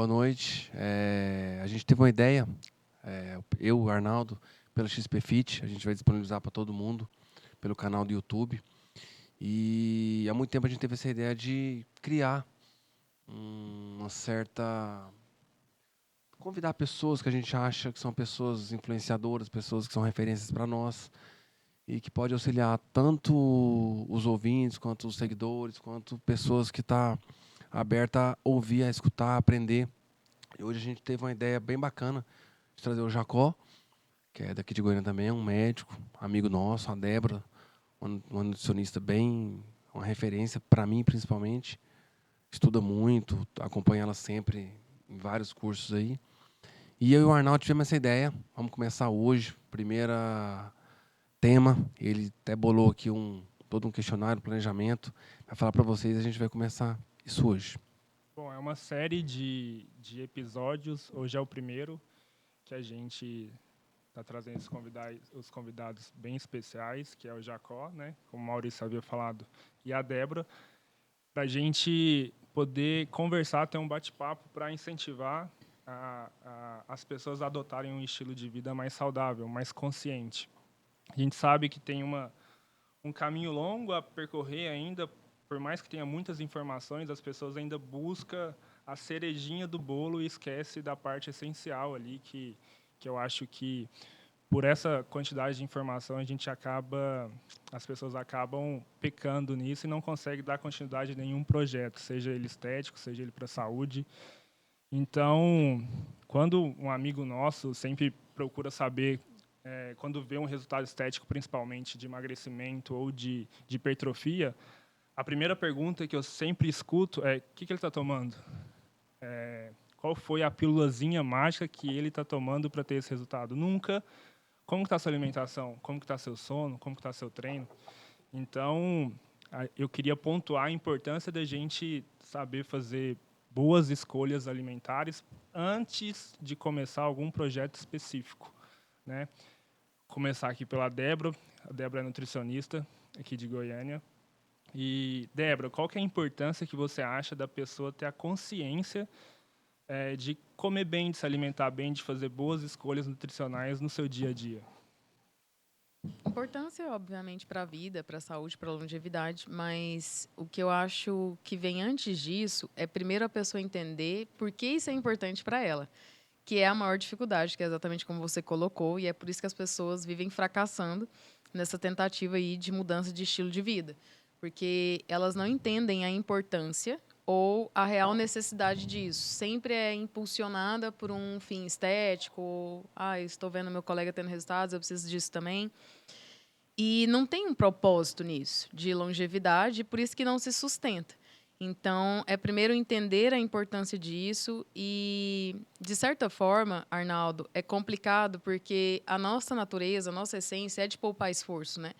Boa noite. A gente teve uma ideia, eu, o Arnaldo, pela XP Fit, a gente vai disponibilizar para todo mundo pelo canal do YouTube. E há muito tempo a gente teve essa ideia de criar uma certa... Convidar pessoas que a gente acha que são pessoas influenciadoras, pessoas que são referências para nós e que pode auxiliar tanto os ouvintes, quanto os seguidores, quanto pessoas que estão abertas a ouvir, a escutar, a aprender. E hoje a gente teve uma ideia bem bacana de trazer o Jacó, que é daqui de Goiânia também, um médico, amigo nosso, a Débora, uma nutricionista bem, uma referência para mim principalmente, estuda muito, acompanha ela sempre em vários cursos aí. E eu e o Arnaldo tivemos essa ideia, vamos começar hoje, primeira tema, ele até bolou aqui todo um questionário, planejamento, vai falar para vocês, a gente vai começar isso hoje. Bom, é uma série de episódios. Hoje é o primeiro que a gente está trazendo os convidados bem especiais, que é o Jacó, né, como o Maurício havia falado, e a Débora, para a gente poder conversar, ter um bate-papo para incentivar as pessoas a adotarem um estilo de vida mais saudável, mais consciente. A gente sabe que tem um caminho longo a percorrer ainda, por mais que tenha muitas informações, as pessoas ainda buscam a cerejinha do bolo e esquece da parte essencial ali, que eu acho que por essa quantidade de informação as pessoas acabam pecando nisso e não conseguem dar continuidade a nenhum projeto, seja ele estético, seja ele para a saúde. Então, quando um amigo nosso sempre procura saber, quando vê um resultado estético, principalmente de emagrecimento ou de hipertrofia, a primeira pergunta que eu sempre escuto é: o que ele está tomando? Qual foi a pílulazinha mágica que ele está tomando para ter esse resultado? Nunca. Como está sua alimentação? Como está seu sono? Como está seu treino? Então, eu queria pontuar a importância da gente saber fazer boas escolhas alimentares antes de começar algum projeto específico, né? Começar aqui pela Débora. A Débora é nutricionista aqui de Goiânia. E, Débora, qual que é a importância que você acha da pessoa ter a consciência de comer bem, de se alimentar bem, de fazer boas escolhas nutricionais no seu dia a dia? Importância, obviamente, para a vida, para a saúde, para a longevidade, mas o que eu acho que vem antes disso é primeiro a pessoa entender por que isso é importante para ela, que é a maior dificuldade, que é exatamente como você colocou, e é por isso que as pessoas vivem fracassando nessa tentativa aí de mudança de estilo de vida, porque elas não entendem a importância ou a real necessidade disso. Sempre é impulsionada por um fim estético, ou, estou vendo meu colega tendo resultados, eu preciso disso também. E não tem um propósito nisso, de longevidade, por isso que não se sustenta. Então, é primeiro entender a importância disso e, de certa forma, Arnaldo, é complicado porque a nossa natureza, a nossa essência é de poupar esforço, né?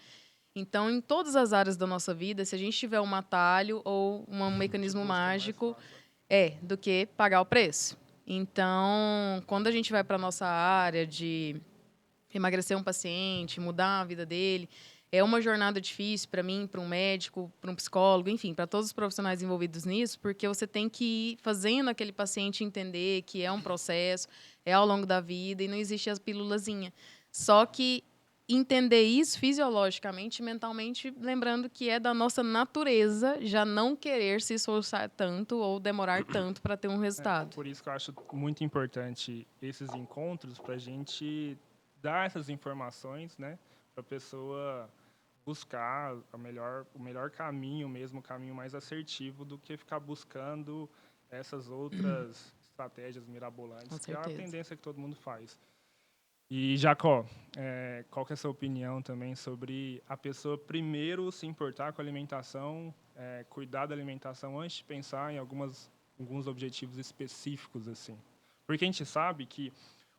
Então, em todas as áreas da nossa vida, se a gente tiver um atalho ou um mecanismo mágico, do que pagar o preço. Então, quando a gente vai para a nossa área de emagrecer um paciente, mudar a vida dele. É uma jornada difícil para mim, para um médico, para um psicólogo, enfim, para todos os profissionais envolvidos nisso, porque você tem que ir fazendo aquele paciente entender que é um processo, é ao longo da vida e não existe as pílulazinha. Só que entender isso fisiologicamente, mentalmente, lembrando que é da nossa natureza já não querer se esforçar tanto ou demorar tanto para ter um resultado. Por isso que eu acho muito importante esses encontros para a gente dar essas informações, né, para a pessoa buscar o melhor caminho mesmo, o caminho mais assertivo do que ficar buscando essas outras estratégias Com mirabolantes, que é a certeza. tendência que todo mundo faz. E, Jacó, qual que é a sua opinião também sobre a pessoa primeiro se importar com a alimentação, cuidar da alimentação antes de pensar em alguns objetivos específicos, assim? Porque a gente sabe que,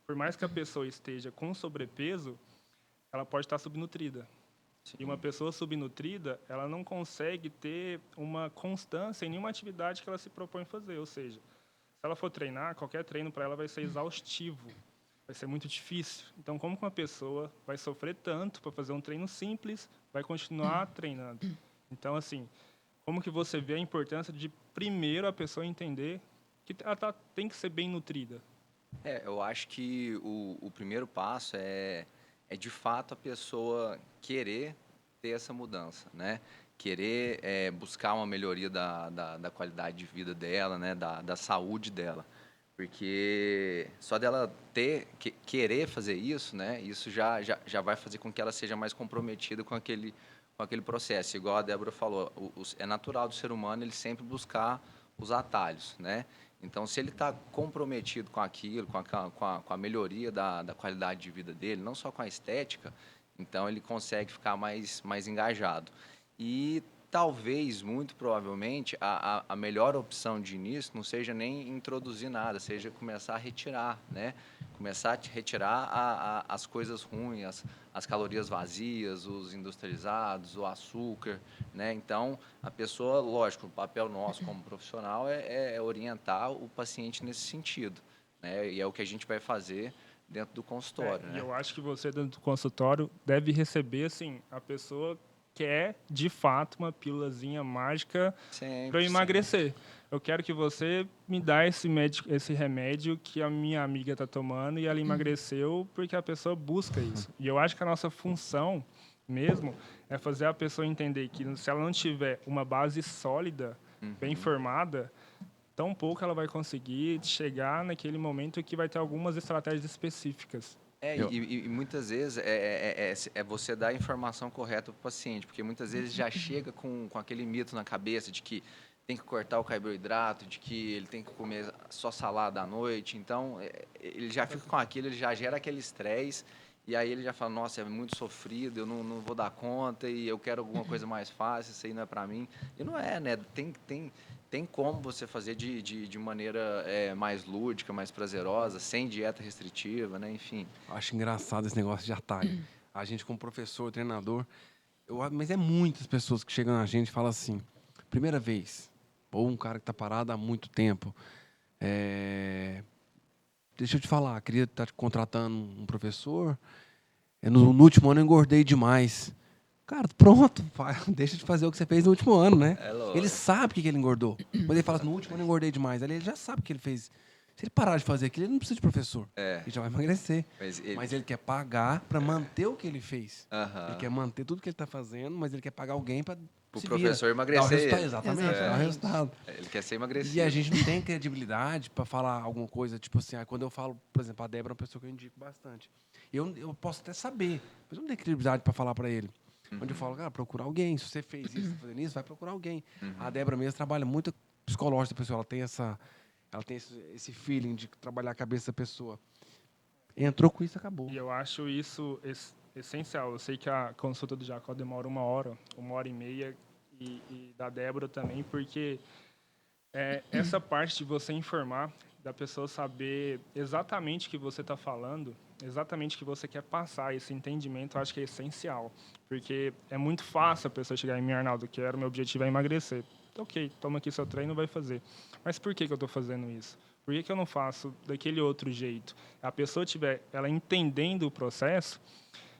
por mais que a pessoa esteja com sobrepeso, ela pode estar subnutrida. E uma pessoa subnutrida, ela não consegue ter uma constância em nenhuma atividade que ela se propõe fazer. Ou seja, se ela for treinar, qualquer treino para ela vai ser exaustivo, vai ser muito difícil. Então, como que uma pessoa vai sofrer tanto para fazer um treino simples, vai continuar treinando? Então, assim, como que você vê a importância de primeiro a pessoa entender que ela tem que ser bem nutrida? Eu acho que o primeiro passo é de fato a pessoa querer ter essa mudança, né? Querer buscar uma melhoria da qualidade de vida dela, né? Da saúde dela. Porque só dela querer fazer isso, né? Isso já vai fazer com que ela seja mais comprometida com aquele processo. Igual a Débora falou, é natural do ser humano ele sempre buscar os atalhos, né? Então, se ele está comprometido com aquilo, com a melhoria da qualidade de vida dele, não só com a estética, então ele consegue ficar mais engajado. E talvez, muito provavelmente, a melhor opção de início não seja nem introduzir nada, seja começar a retirar, né? Começar a retirar as coisas ruins, as calorias vazias, os industrializados, o açúcar, né? Então, a pessoa, lógico, o papel nosso como profissional é orientar o paciente nesse sentido, né? E é o que a gente vai fazer dentro do consultório, E né? eu acho que você, dentro do consultório, deve receber, assim, a pessoa quer, de fato, uma pílulazinha mágica para eu emagrecer. Eu quero que você me dê esse remédio que a minha amiga está tomando e ela emagreceu porque a pessoa busca isso. E eu acho que a nossa função mesmo é fazer a pessoa entender que se ela não tiver uma base sólida, bem formada, tão pouco ela vai conseguir chegar naquele momento que vai ter algumas estratégias específicas. E muitas vezes é você dar a informação correta para o paciente, porque muitas vezes já chega com aquele mito na cabeça de que tem que cortar o carboidrato, de que ele tem que comer só salada à noite. Então, ele já fica com aquilo, ele já gera aquele estresse, e aí ele já fala, nossa, é muito sofrido, eu não vou dar conta, e eu quero alguma coisa mais fácil, isso aí não é para mim. E não é, né? Tem como você fazer de maneira mais lúdica, mais prazerosa, sem dieta restritiva, né? Enfim. Acho engraçado esse negócio de atalho. A gente, como professor, treinador, mas é muitas pessoas que chegam na gente e falam assim, primeira vez, ou um cara que está parado há muito tempo, deixa eu te falar, queria estar te contratando um professor, no último ano eu engordei demais. Cara, pronto, deixa de fazer o que você fez no último ano, né? Ele sabe que ele engordou. Quando ele fala assim, no último ano eu engordei demais, ele já sabe o que ele fez. Se ele parar de fazer aquilo, ele não precisa de professor. Ele já vai emagrecer. Mas ele quer pagar para manter o que ele fez. Ele quer manter tudo que ele está fazendo, mas ele quer pagar alguém para o professor emagrecer. Dar o resultado, exatamente, dar o resultado. Ele quer ser emagrecido. E a gente não tem credibilidade para falar alguma coisa, tipo assim, quando eu falo, por exemplo, a Débora é uma pessoa que eu indico bastante. Eu posso até saber, mas eu não tenho credibilidade para falar para ele. Onde eu falo, cara, procura alguém. Se você fez isso, fazendo isso, vai procurar alguém. A Débora mesmo trabalha muito psicológico da pessoa. Ela tem esse feeling de trabalhar a cabeça da pessoa. Entrou com isso, acabou. E eu acho isso essencial. Eu sei que a consulta do Jacó demora 1h30, e da Débora também, porque essa parte de você informar, da pessoa saber exatamente o que você está falando, exatamente o que você quer passar, esse entendimento, eu acho que é essencial. Porque é muito fácil a pessoa chegar em mim, Arnaldo, meu objetivo é emagrecer. Ok, toma aqui seu treino, vai fazer. Mas por que eu estou fazendo isso? Por que eu não faço daquele outro jeito? A pessoa ela entendendo o processo,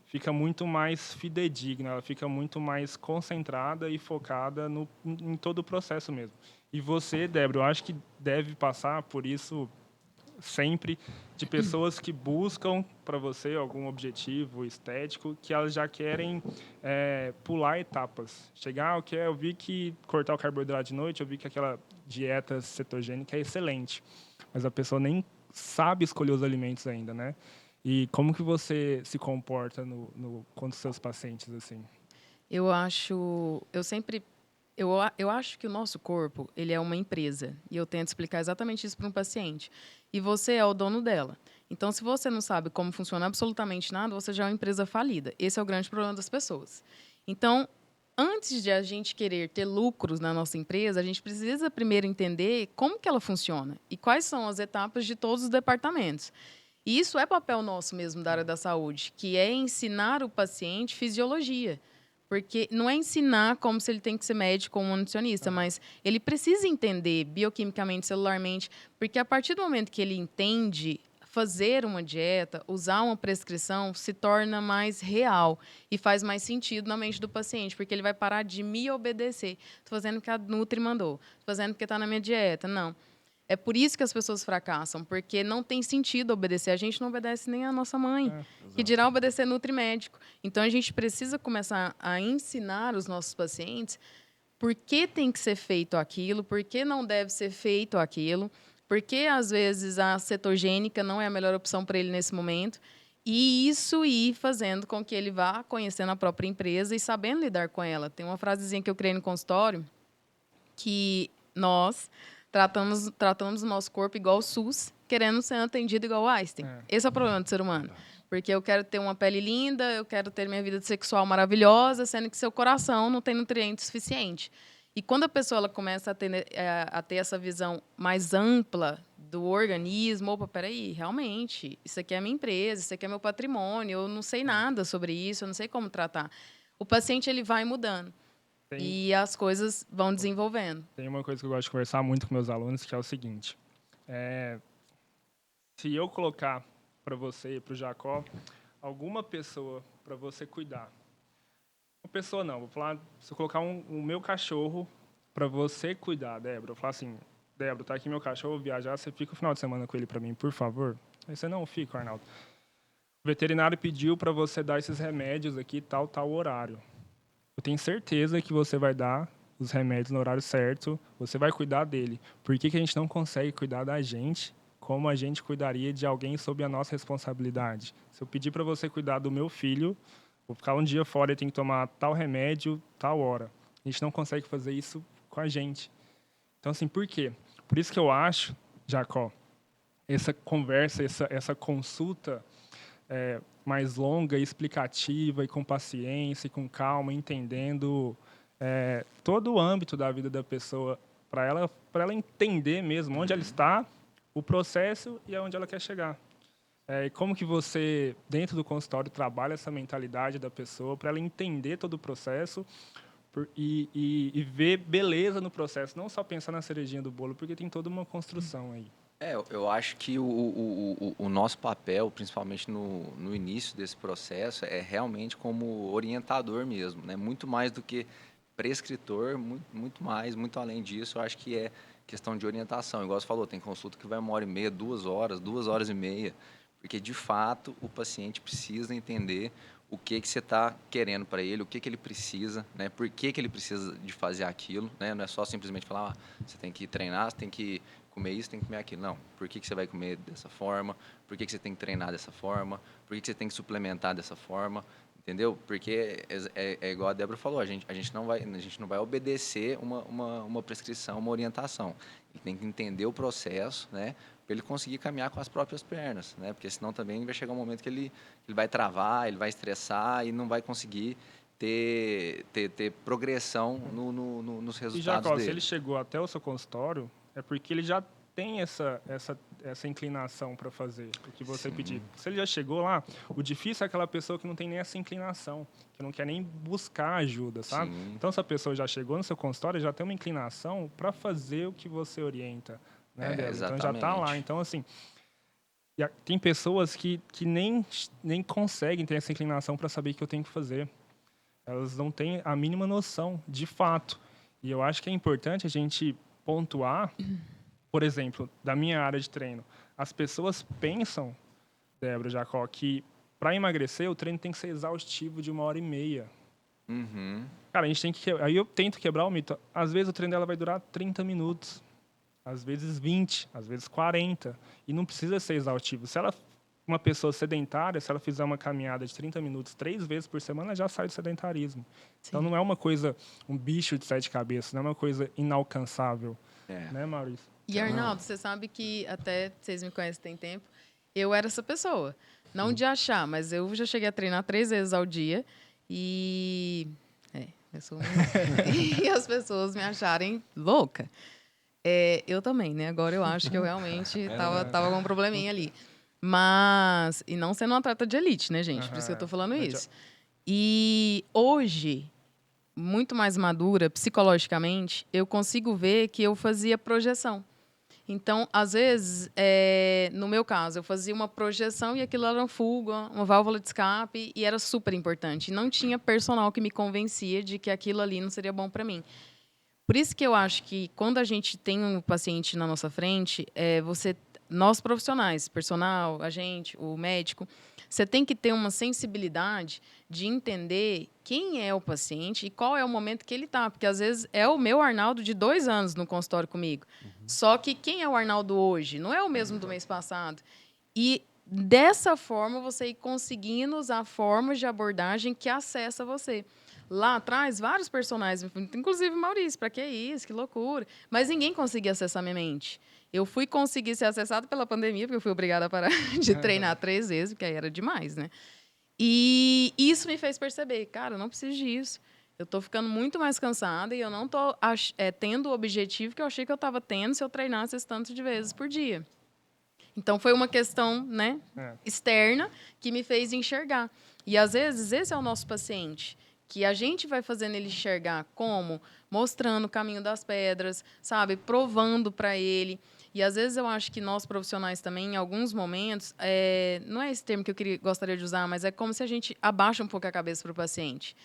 fica muito mais fidedigna, ela fica muito mais concentrada e focada em todo o processo mesmo. E você, Débora, eu acho que deve passar por isso sempre, de pessoas que buscam para você algum objetivo estético, que elas já querem pular etapas. Chegar, eu vi que cortar o carboidrato de noite, eu vi que aquela dieta cetogênica é excelente, mas a pessoa nem sabe escolher os alimentos ainda, né? E como que você se comporta com os seus pacientes, assim? Eu acho que o nosso corpo, ele é uma empresa. E eu tento explicar exatamente isso para um paciente. E você é o dono dela. Então, se você não sabe como funciona absolutamente nada, você já é uma empresa falida. Esse é o grande problema das pessoas. Então, antes de a gente querer ter lucros na nossa empresa, a gente precisa primeiro entender como que ela funciona e quais são as etapas de todos os departamentos. E isso é papel nosso mesmo da área da saúde, que é ensinar o paciente fisiologia. Porque não é ensinar como se ele tem que ser médico ou um nutricionista, mas ele precisa entender bioquimicamente, celularmente, porque a partir do momento que ele entende, fazer uma dieta, usar uma prescrição, se torna mais real e faz mais sentido na mente do paciente, porque ele vai parar de me obedecer. Estou fazendo o que a Nutri mandou, estou fazendo porque está na minha dieta. Não. É por isso que as pessoas fracassam, porque não tem sentido obedecer. A gente não obedece nem a nossa mãe, que dirá obedecer nutrimédico. Então, a gente precisa começar a ensinar os nossos pacientes por que tem que ser feito aquilo, por que não deve ser feito aquilo, porque, às vezes, a cetogênica não é a melhor opção para ele nesse momento. E isso ir fazendo com que ele vá conhecendo a própria empresa e sabendo lidar com ela. Tem uma frasezinha que eu criei no consultório, que nós tratamos o nosso corpo igual o SUS, querendo ser atendido igual o Einstein. Esse é o problema do ser humano. Porque eu quero ter uma pele linda, eu quero ter minha vida sexual maravilhosa, sendo que seu coração não tem nutrientes suficiente. E quando a pessoa ela começa a ter essa visão mais ampla do organismo, opa, peraí, realmente, isso aqui é a minha empresa, isso aqui é meu patrimônio, eu não sei nada sobre isso, eu não sei como tratar. O paciente ele vai mudando e as coisas vão desenvolvendo. Tem uma coisa que eu gosto de conversar muito com meus alunos, que é o seguinte. Se eu colocar para você e para o Jacó alguma pessoa para você cuidar, uma pessoa não, vou falar, se eu colocar o meu cachorro para você cuidar, Débora, eu falo assim, Débora, tá aqui meu cachorro, vou viajar, você fica o final de semana com ele para mim, por favor? Aí você, não fica, Arnaldo. O veterinário pediu para você dar esses remédios aqui, tal horário. Eu tenho certeza que você vai dar os remédios no horário certo, você vai cuidar dele. Por que a gente não consegue cuidar da gente como a gente cuidaria de alguém sob a nossa responsabilidade? Se eu pedir para você cuidar do meu filho, vou ficar um dia fora e tem que tomar tal remédio, tal hora. A gente não consegue fazer isso com a gente. Então, assim, por quê? Por isso que eu acho, Jacó, essa conversa, essa consulta mais longa, explicativa e com paciência e com calma, entendendo todo o âmbito da vida da pessoa, para ela entender mesmo onde ela está, o processo e aonde ela quer chegar. E como que você, dentro do consultório, trabalha essa mentalidade da pessoa para ela entender todo o processo e ver beleza no processo, não só pensar na cerejinha do bolo, porque tem toda uma construção aí. Eu acho que o nosso papel, principalmente no início desse processo, é realmente como orientador mesmo, né? Muito mais do que prescritor, muito além disso, eu acho que é questão de orientação. Igual você falou, tem consulta que vai 1h30, 2 horas, 2h30, porque de fato o paciente precisa entender o que você está querendo para ele, o que ele precisa, né? Por que ele precisa de fazer aquilo, né? Não é só simplesmente falar, você tem que treinar, você tem que comer isso, tem que comer aquilo. Não. Por que você vai comer dessa forma? Por que você tem que treinar dessa forma? Por que você tem que suplementar dessa forma? Entendeu? Porque é igual a Débora falou, a gente não vai obedecer uma prescrição, uma orientação. Ele tem que entender o processo, né? Para ele conseguir caminhar com as próprias pernas, né? Porque senão também vai chegar um momento que ele vai travar, ele vai estressar e não vai conseguir ter progressão nos resultados e Jacó, dele. Se ele chegou até o seu consultório, é porque ele já tem essa inclinação para fazer o que você pedir. Se ele já chegou lá, o difícil é aquela pessoa que não tem nem essa inclinação, que não quer nem buscar ajuda, sabe? Sim. Então, se a pessoa já chegou no seu consultório, já tem uma inclinação para fazer o que você orienta, né, Débora? Então, já está lá. Então, assim, tem pessoas que nem conseguem ter essa inclinação para saber o que eu tenho que fazer. Elas não têm a mínima noção, de fato. E eu acho que é importante a gente pontuar, por exemplo, da minha área de treino. As pessoas pensam, Débora, Jacó, que para emagrecer o treino tem que ser exaustivo de 1h30. Uhum. Cara, a gente tem que... Aí eu tento quebrar o mito. Às vezes o treino dela vai durar 30 minutos. Às vezes 20, às vezes 40. E não precisa ser exaustivo. Se ela uma pessoa sedentária, se ela fizer uma caminhada de 30 minutos 3 vezes por semana, ela já sai do sedentarismo. Sim. Então, não é uma coisa, um bicho de 7 cabeças, não é uma coisa inalcançável. Né, Maurício? E, Arnaldo, você sabe que, até vocês me conhecem tem tempo, eu era essa pessoa. Não de achar, mas eu já cheguei a treinar 3 vezes ao dia e... eu sou e as pessoas me acharem louca. Eu também, né? Agora eu acho que eu realmente tava com um probleminha ali. Mas... E não sendo um atleta de elite, né, gente? Por isso que eu tô falando isso. E hoje, muito mais madura, psicologicamente, eu consigo ver que eu fazia projeção. Então, às vezes, no meu caso, eu fazia uma projeção e aquilo era uma fuga, uma válvula de escape, e era super importante. Não tinha personal que me convencia de que aquilo ali não seria bom para mim. Por isso que eu acho que quando a gente tem um paciente na nossa frente, nós profissionais, personal, a gente, o médico, você tem que ter uma sensibilidade de entender quem é o paciente e qual é o momento que ele está. Porque, às vezes, é o meu Arnaldo de 2 anos no consultório comigo. Só que quem é o Arnaldo hoje? Não é o mesmo do mês passado. E, dessa forma, você ir conseguindo usar formas de abordagem que acessa você. Lá atrás, vários personagens, inclusive Maurício, para que isso? Que loucura. Mas ninguém conseguia acessar minha mente. Eu fui conseguir ser acessado pela pandemia, porque eu fui obrigada a parar de treinar 3 vezes, porque aí era demais, né? E isso me fez perceber, cara, eu não preciso disso. Eu estou ficando muito mais cansada e eu não estou tendo o objetivo que eu achei que eu estava tendo se eu treinasse esse tanto de vezes por dia. Então, foi uma questão, né, externa que me fez enxergar. E, às vezes, esse é o nosso paciente, que a gente vai fazendo ele enxergar como? Mostrando o caminho das pedras, sabe? Provando para ele. E, às vezes, eu acho que nós, profissionais também, em alguns momentos, não é esse termo que eu gostaria de usar, mas é como se a gente abaixa um pouco a cabeça para o paciente.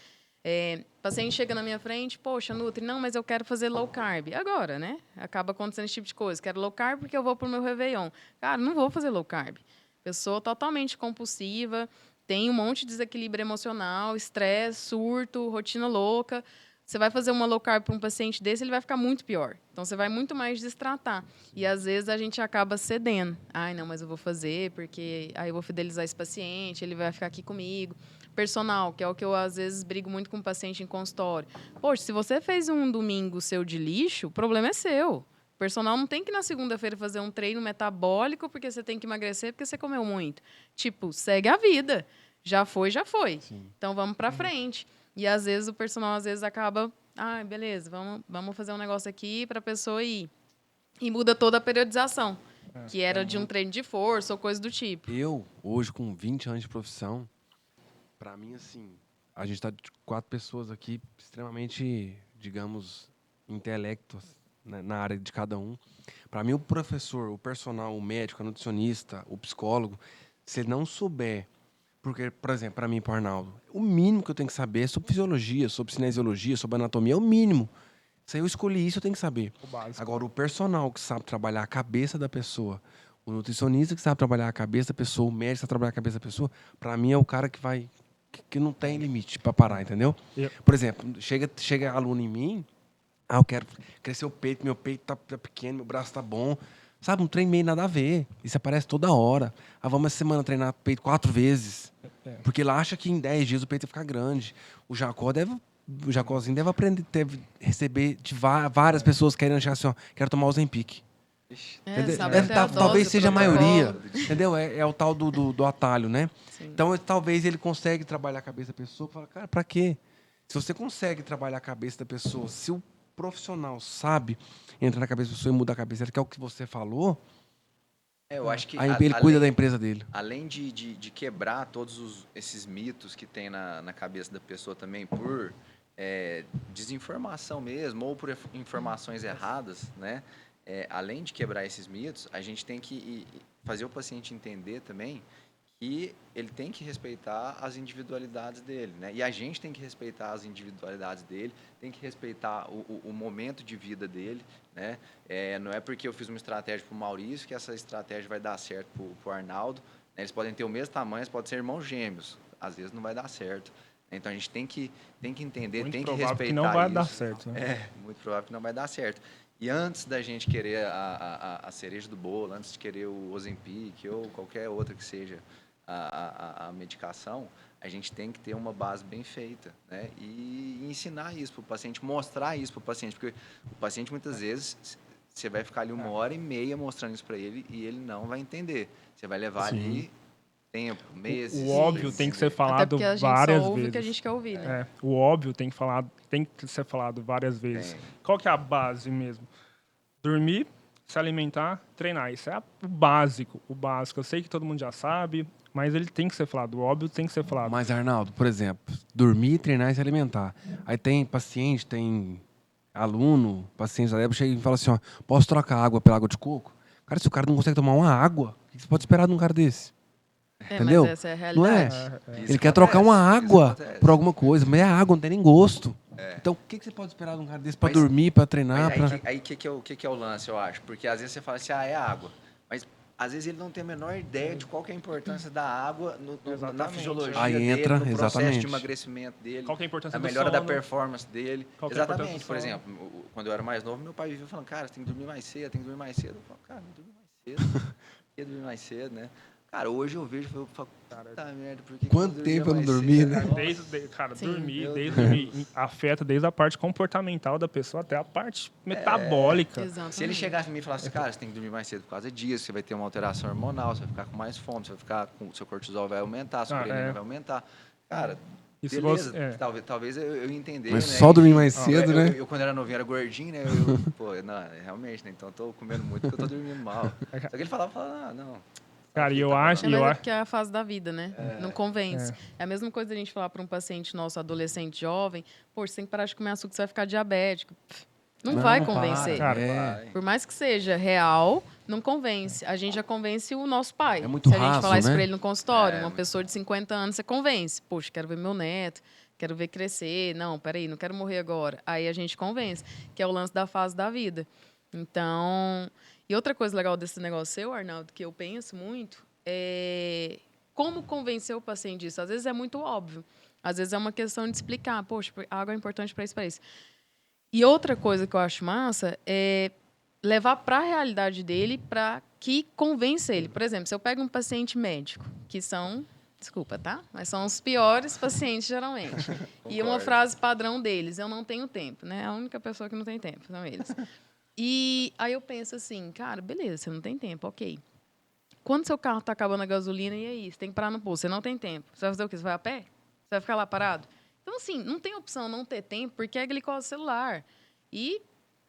O paciente chega na minha frente, poxa, Nutri, não, mas eu quero fazer low carb. Agora, né? Acaba acontecendo esse tipo de coisa. Quero low carb porque eu vou para o meu Réveillon. Cara, não vou fazer low carb. Pessoa totalmente compulsiva, tem um monte de desequilíbrio emocional, estresse, surto, rotina louca. Você vai fazer uma low carb para um paciente desse, ele vai ficar muito pior. Então, você vai muito mais destratar. E, às vezes, a gente acaba cedendo. Ai, não, mas eu vou fazer porque aí eu vou fidelizar esse paciente, ele vai ficar aqui comigo. Personal, que é o que eu, às vezes, brigo muito com o paciente em consultório. Poxa, se você fez um domingo seu de lixo, o problema é seu. O personal não tem que, na segunda-feira, fazer um treino metabólico porque você tem que emagrecer porque você comeu muito. Tipo, segue a vida. Já foi, já foi. Sim. Então, vamos para frente. E, às vezes, o personal acaba... Ah, beleza, vamos fazer um negócio aqui para a pessoa ir. E muda toda a periodização, que era de um treino de força ou coisa do tipo. Eu, hoje, com 20 anos de profissão, para mim, assim, a gente está de 4 pessoas aqui extremamente, digamos, intelectos, né, na área de cada um. Para mim, o professor, o personal, o médico, a nutricionista, o psicólogo, se ele não souber... Porque, por exemplo, para mim, para o Arnaldo, o mínimo que eu tenho que saber é sobre fisiologia, sobre cinesiologia, sobre anatomia, é o mínimo. Se eu escolhi isso, eu tenho que saber. Agora, o personal que sabe trabalhar a cabeça da pessoa, o nutricionista que sabe trabalhar a cabeça da pessoa, o médico que sabe trabalhar a cabeça da pessoa, para mim é o cara que vai... que não tem limite para parar, entendeu? Por exemplo, chega aluno em mim, eu quero crescer o peito, meu peito tá pequeno, meu braço tá bom. Sabe, um treino meio nada a ver. Isso aparece toda hora. Vamos essa semana treinar peito 4 vezes. Porque ele acha que em 10 dias o peito vai ficar grande. O Jacózinho deve aprender, deve receber de várias pessoas querendo achar assim, ó, quero tomar o Ozempic. Talvez seja a maioria. Entendeu? É o tal do atalho, né? Sim. Então, talvez ele consiga trabalhar a cabeça da pessoa e fala, cara, pra quê? Se você consegue trabalhar a cabeça da pessoa, se o profissional sabe entrar na cabeça da pessoa e mudar a cabeça dela, que é o que você falou, eu acho que aí ele cuida da empresa dele. Além de quebrar todos esses mitos que tem na cabeça da pessoa também por desinformação mesmo, ou por informações erradas, né? Além de quebrar esses mitos, a gente tem que fazer o paciente entender também que ele tem que respeitar as individualidades dele, né? E a gente tem que respeitar as individualidades dele, tem que respeitar o momento de vida dele, né? Não é porque eu fiz uma estratégia para o Maurício que essa estratégia vai dar certo para o Arnaldo, né? Eles podem ter o mesmo tamanho, eles podem ser irmãos gêmeos, às vezes não vai dar certo. Então a gente tem que entender, muito tem que respeitar que não vai dar certo, né? Muito provável que não vai dar certo. E antes da gente querer a cereja do bolo, antes de querer o Ozempic ou qualquer outra que seja a medicação, a gente tem que ter uma base bem feita, né? E ensinar isso para o paciente, mostrar isso para o paciente, porque o paciente muitas vezes você vai ficar ali 1h30 mostrando isso para ele e ele não vai entender. Você vai levar ali tempo, meses. O óbvio tem que ser falado Até porque a gente várias só ouve vezes. O que a gente quer ouvir, né? O óbvio tem que ser falado várias vezes. Qual que é a base mesmo? Dormir, se alimentar, treinar. Isso é o básico, o básico. Eu sei que todo mundo já sabe, mas ele tem que ser falado. O óbvio tem que ser falado. Mas, Arnaldo, por exemplo, dormir, treinar e se alimentar. Aí tem paciente, tem aluno, paciente da chega e fala assim, ó, posso trocar água pela água de coco? Cara, se o cara não consegue tomar uma água, o que você pode esperar de um cara desse? Entendeu? Mas essa é a realidade. Não é? Ele quer trocar uma água por alguma coisa, mas é água, não tem nem gosto. Então, o que você pode esperar de um cara desse pra Mas- dormir, pra treinar? Mas Pra... aí que é o lance, eu acho? Porque às vezes você fala assim, é água. Mas às vezes ele não tem a menor ideia de qual que é a importância da água na Exatamente. fisiologia Aí dele, entra, no processo exatamente. de emagrecimento dele, Qual que é a importância na do melhora da sono? performance dele. Qual que é a importância Exatamente. do Por sono? exemplo, quando eu era mais novo, meu pai vivia falando, cara, você tem que dormir mais cedo, tem que dormir mais cedo. Eu falo, cara, não dormir mais cedo. Por que dormir mais cedo, né? Cara, hoje eu vejo, eu falo, puta merda, por que Quanto que eu tempo eu não mais dormi, cedo? né? Nossa. Cara, Sim. dormir, Meu afeta desde a parte comportamental da pessoa até a parte metabólica. Exatamente. Se ele chegasse em mim e falasse, cara, você tem que dormir mais cedo por causa disso, você vai ter uma alteração hormonal, você vai ficar com mais fome, você vai ficar com seu cortisol vai aumentar, sua adrenalina vai aumentar. Cara, E se beleza, você- talvez eu entender, Mas né? só dormir Enfim, mais cedo, né? Eu, quando era novinho, era gordinho, né? Pô, não, realmente, né? Então eu tô comendo muito porque eu tô dormindo mal. Só que ele falava, não. Cara, e sabe o eu que tá acho- É, falando? mas é porque é a fase da vida, né? Não convence. É. É a mesma coisa a gente falar para um paciente nosso, adolescente, jovem, poxa, você tem que parar de comer açúcar, você vai ficar diabético. Não vai convencer. Cara, Vai. Por mais que seja real, não convence. A gente já convence o nosso pai. É muito Se a gente raso, falar isso né? para ele no consultório, É, uma pessoa de 50 anos, você convence. Poxa, quero ver meu neto, quero ver crescer. Não, peraí, não quero morrer agora. Aí a gente convence, que é o lance da fase da vida. Então, e outra coisa legal desse negócio seu, Arnaldo, que eu penso muito, é como convencer o paciente disso. Às vezes é muito óbvio. Às vezes é uma questão de explicar. Poxa, a água é importante para isso, para isso. E outra coisa que eu acho massa é levar para a realidade dele para que convença ele. Por exemplo, se eu pego um paciente médico, que são, desculpa, tá? Mas são os piores pacientes, geralmente. E uma Concordo. frase padrão deles, eu não tenho tempo, né? A única pessoa que não tem tempo são eles. E aí eu penso assim, cara, beleza, você não tem tempo, ok. Quando seu carro está acabando a gasolina, e aí? Você tem que parar no posto, você não tem tempo. Você vai fazer o quê? Você vai a pé? Você vai ficar lá parado? Então, assim, não tem opção não ter tempo, porque é glicose celular. E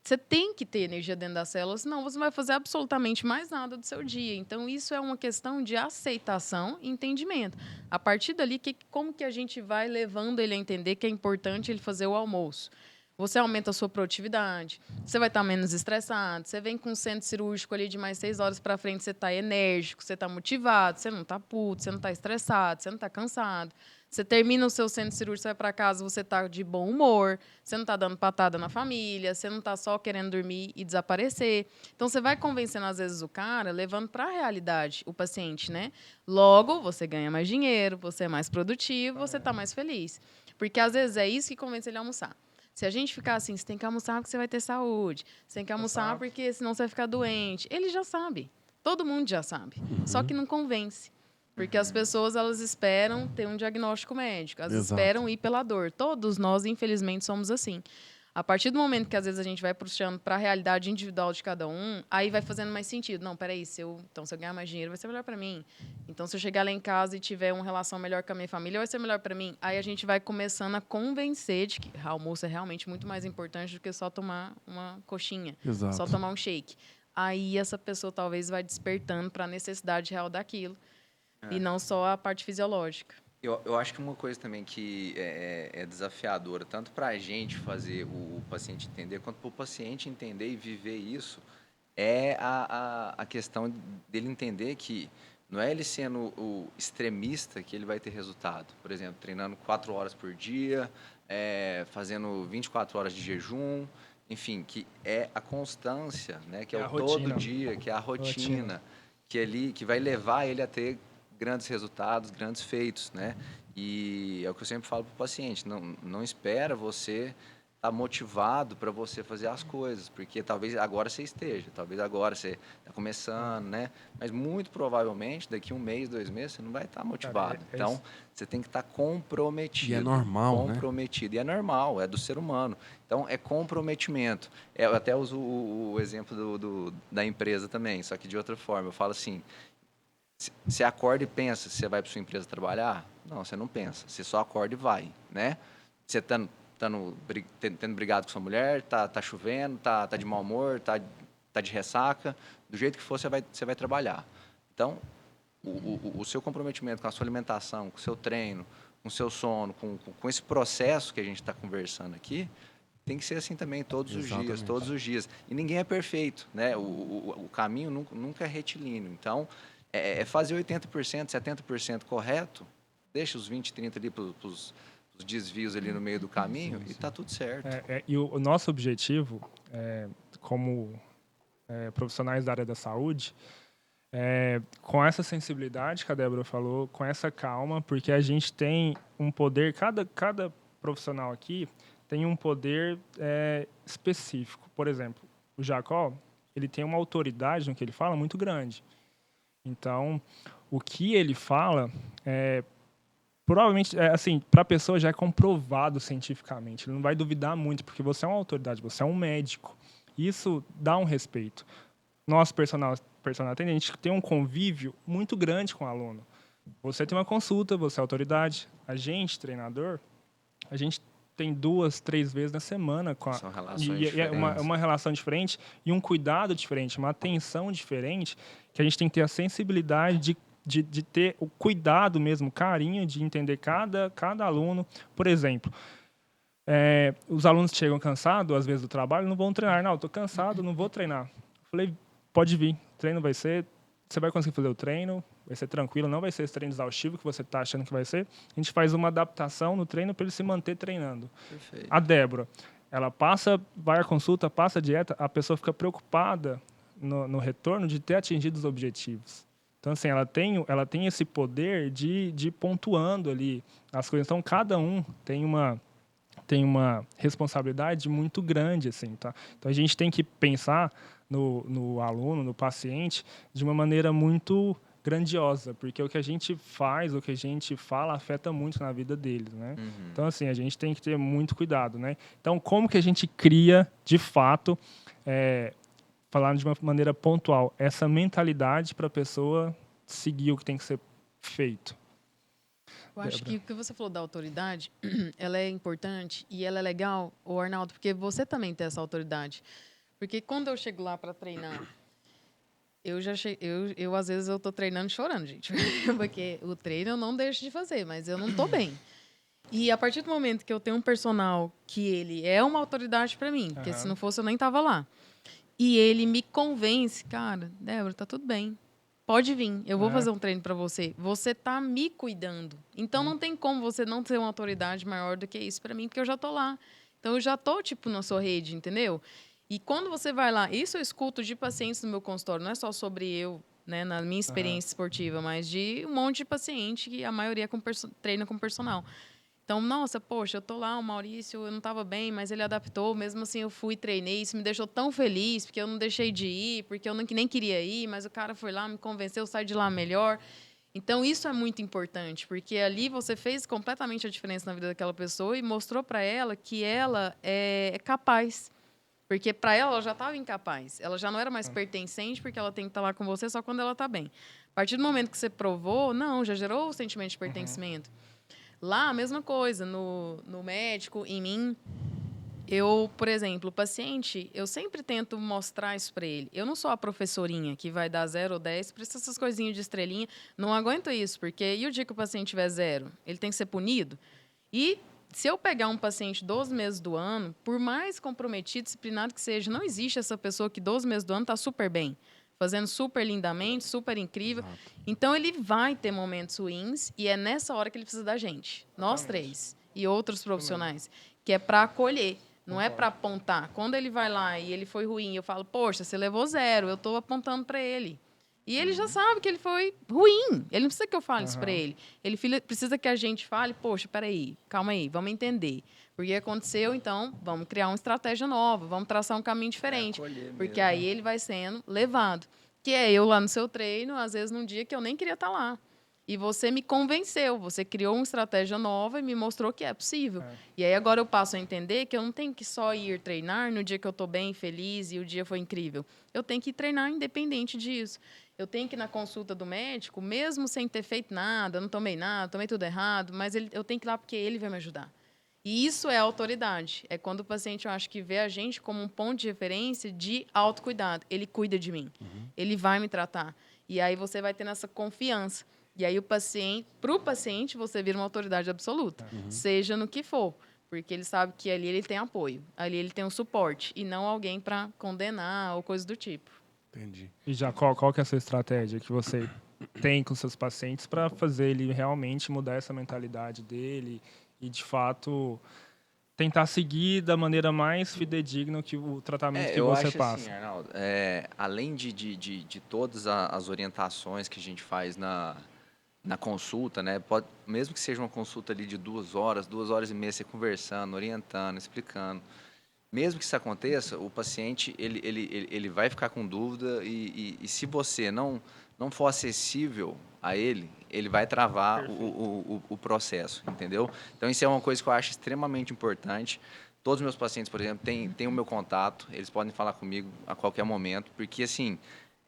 você tem que ter energia dentro da célula, senão você não vai fazer absolutamente mais nada do seu dia. Então, isso é uma questão de aceitação e entendimento. A partir dali, como que a gente vai levando ele a entender que é importante ele fazer o almoço? Você aumenta a sua produtividade, você vai estar menos estressado, você vem com um centro cirúrgico ali de mais 6 horas para frente, você está enérgico, você está motivado, você não está puto, você não está estressado, você não está cansado. Você termina o seu centro cirúrgico, você vai para casa, você está de bom humor, você não está dando patada na família, você não está só querendo dormir e desaparecer. Então, você vai convencendo, às vezes, o cara, levando para a realidade o paciente, né? Logo, você ganha mais dinheiro, você é mais produtivo, você está mais feliz. Porque, às vezes, é isso que convence ele a almoçar. Se a gente ficar assim, você tem que almoçar porque você vai ter saúde, você tem que almoçar porque senão você vai ficar doente. Ele já sabe. Todo mundo já sabe. Só que não convence. Porque as pessoas, elas esperam ter um diagnóstico médico. Elas Exato. esperam ir pela dor. Todos nós, infelizmente, somos assim. A partir do momento que, às vezes, a gente vai puxando para a realidade individual de cada um, aí vai fazendo mais sentido. Não, peraí, se eu ganhar mais dinheiro, vai ser melhor para mim. Então, se eu chegar lá em casa e tiver uma relação melhor com a minha família, vai ser melhor para mim. Aí a gente vai começando a convencer de que o almoço é realmente muito mais importante do que só tomar uma coxinha, Exato. só tomar um shake. Aí essa pessoa talvez vai despertando para a necessidade real daquilo e não só a parte fisiológica. Eu acho que uma coisa também que é desafiadora, tanto para a gente fazer o paciente entender, quanto para o paciente entender e viver isso, é a questão dele entender que não é ele sendo o extremista que ele vai ter resultado. Por exemplo, treinando 4 horas por dia, fazendo 24 horas de jejum, enfim, que é a constância, né? Que é a o todo rotina. dia, que é a rotina, que vai levar ele a ter grandes resultados, grandes feitos, né? E é o que eu sempre falo para o paciente, não espera você estar motivado para você fazer as coisas, porque talvez agora você esteja, talvez agora você está começando, né? Mas muito provavelmente daqui 1 mês, 2 meses você não vai estar motivado. Então você tem que estar comprometido. E é normal, né? comprometido. E é normal, é do ser humano. Então é comprometimento. Eu até uso o exemplo da empresa também, só que de outra forma. Eu falo assim, você acorda e pensa se você vai para sua empresa trabalhar? Não, você não pensa. Você só acorda e vai, né? Você tendo brigado com sua mulher, tá chovendo, tá de mau humor, tá de ressaca, do jeito que for, você vai trabalhar. Então, o seu comprometimento com a sua alimentação, com o seu treino, com o seu sono, com esse processo que a gente está conversando aqui, tem que ser assim também todos os dias. E ninguém é perfeito, né? O caminho nunca é retilíneo. Então, fazer 80%, 70% correto, deixa os 20, 30 ali para os os desvios ali no meio do caminho e tá tudo certo. E o nosso objetivo, como profissionais da área da saúde, com essa sensibilidade que a Débora falou, com essa calma, porque a gente tem um poder, cada profissional aqui tem um poder específico. Por exemplo, o Jacó, ele tem uma autoridade no que ele fala muito grande. Então, o que ele fala, provavelmente, assim, para a pessoa já é comprovado cientificamente. Ele não vai duvidar muito, porque você é uma autoridade, você é um médico. Isso dá um respeito. Nosso personal atendente tem um convívio muito grande com o aluno. Você tem uma consulta, você é autoridade. A gente, treinador, a gente tem 2, 3 vezes na semana. São relações diferentes. É uma relação diferente e um cuidado diferente, uma atenção diferente, que a gente tem que ter a sensibilidade de ter o cuidado mesmo, o carinho de entender cada aluno. Por exemplo, os alunos chegam cansados, às vezes, do trabalho, não vão treinar. Não, estou cansado, não vou treinar. Eu falei, pode vir, o treino vai ser... Você vai conseguir fazer o treino, vai ser tranquilo, não vai ser esse treino exaustivo que você está achando que vai ser. A gente faz uma adaptação no treino para ele se manter treinando. Perfeito. A Débora, ela vai à consulta, passa a dieta, a pessoa fica preocupada no retorno de ter atingido os objetivos. Então, assim, ela tem esse poder de ir pontuando ali as coisas. Então, cada um tem uma responsabilidade muito grande, assim, tá? Então, a gente tem que pensar no aluno, no paciente, de uma maneira muito grandiosa, porque o que a gente faz, o que a gente fala, afeta muito na vida deles, né? Uhum. Então, assim, a gente tem que ter muito cuidado, né? Então, como que a gente cria, de fato, falando de uma maneira pontual, essa mentalidade para a pessoa seguir o que tem que ser feito? Eu acho que o que você falou da autoridade, ela é importante e ela é legal, Arnaldo, porque você também tem essa autoridade. Porque quando eu chego lá para treinar, eu às vezes eu tô treinando chorando, gente. Porque o treino eu não deixo de fazer, mas eu não tô bem. E a partir do momento que eu tenho um personal que ele é uma autoridade para mim, porque se não fosse eu nem tava lá. E ele me convence, cara, Débora, tá tudo bem. Pode vir, eu vou fazer um treino para você. Você tá me cuidando. Então não tem como você não ter uma autoridade maior do que isso para mim, porque eu já tô lá. Então eu já tô tipo na sua rede, entendeu? E quando você vai lá, isso eu escuto de pacientes no meu consultório, não é só sobre eu, né, na minha experiência esportiva, mas de um monte de paciente que a maioria treina com personal. Então, nossa, poxa, eu tô lá, o Maurício, eu não estava bem, mas ele adaptou, mesmo assim eu fui e treinei, isso me deixou tão feliz, porque eu não deixei de ir, porque eu nem queria ir, mas o cara foi lá, me convenceu, eu saí de lá melhor. Então, isso é muito importante, porque ali você fez completamente a diferença na vida daquela pessoa e mostrou para ela que ela é capaz. Porque para ela já estava incapaz. Ela já não era mais pertencente, porque ela tem que estar lá com você só quando ela está bem. A partir do momento que você provou, não, já gerou o sentimento de pertencimento. Lá, a mesma coisa, no médico, em mim. Eu, por exemplo, o paciente, eu sempre tento mostrar isso para ele. Eu não sou a professorinha que vai dar 0 ou 10, por isso essas coisinhas de estrelinha. Não aguento isso, porque e o dia que o paciente tiver 0? Ele tem que ser punido? E se eu pegar um paciente 12 meses do ano, por mais comprometido, disciplinado que seja, não existe essa pessoa que 12 meses do ano está super bem, fazendo super lindamente, super incrível. Exato. Então, ele vai ter momentos ruins e é nessa hora que ele precisa da gente. Nós 3 e outros profissionais, que é para acolher, não é para apontar. Quando ele vai lá e ele foi ruim, eu falo, poxa, você levou 0, eu estou apontando para ele. E ele já sabe que ele foi ruim. Ele não precisa que eu fale isso para ele. Ele precisa que a gente fale, poxa, peraí, calma aí, vamos entender. Porque aconteceu, então, vamos criar uma estratégia nova, vamos traçar um caminho diferente. Porque aí ele vai sendo levado. Que é eu lá no seu treino, às vezes num dia que eu nem queria estar lá. E você me convenceu, você criou uma estratégia nova e me mostrou que é possível. E aí agora eu passo a entender que eu não tenho que só ir treinar no dia que eu estou bem, feliz e o dia foi incrível. Eu tenho que treinar independente disso. Eu tenho que ir na consulta do médico, mesmo sem ter feito nada, não tomei nada, tomei tudo errado, mas eu tenho que ir lá porque ele vai me ajudar. E isso é autoridade. É quando o paciente, eu acho que vê a gente como um ponto de referência de autocuidado. Ele cuida de mim. Ele vai me tratar. E aí você vai tendo essa confiança. E aí para o paciente, você vira uma autoridade absoluta. Seja no que for. Porque ele sabe que ali ele tem apoio. Ali ele tem um suporte. E não alguém para condenar ou coisa do tipo. Entendi. E já qual que é a sua estratégia que você tem com seus pacientes para fazer ele realmente mudar essa mentalidade dele e, de fato, tentar seguir da maneira mais fidedigna que o tratamento que Eu você acho passa. assim, Arnaldo, além de todas as orientações que a gente faz na consulta, né? Mesmo que seja uma consulta ali de 2 horas e meia, você conversando, orientando, explicando. Mesmo que isso aconteça, o paciente ele vai ficar com dúvida e se você não for acessível a ele vai travar o processo, entendeu? Então, isso é uma coisa que eu acho extremamente importante. Todos os meus pacientes, por exemplo, têm o meu contato, eles podem falar comigo a qualquer momento, porque, assim,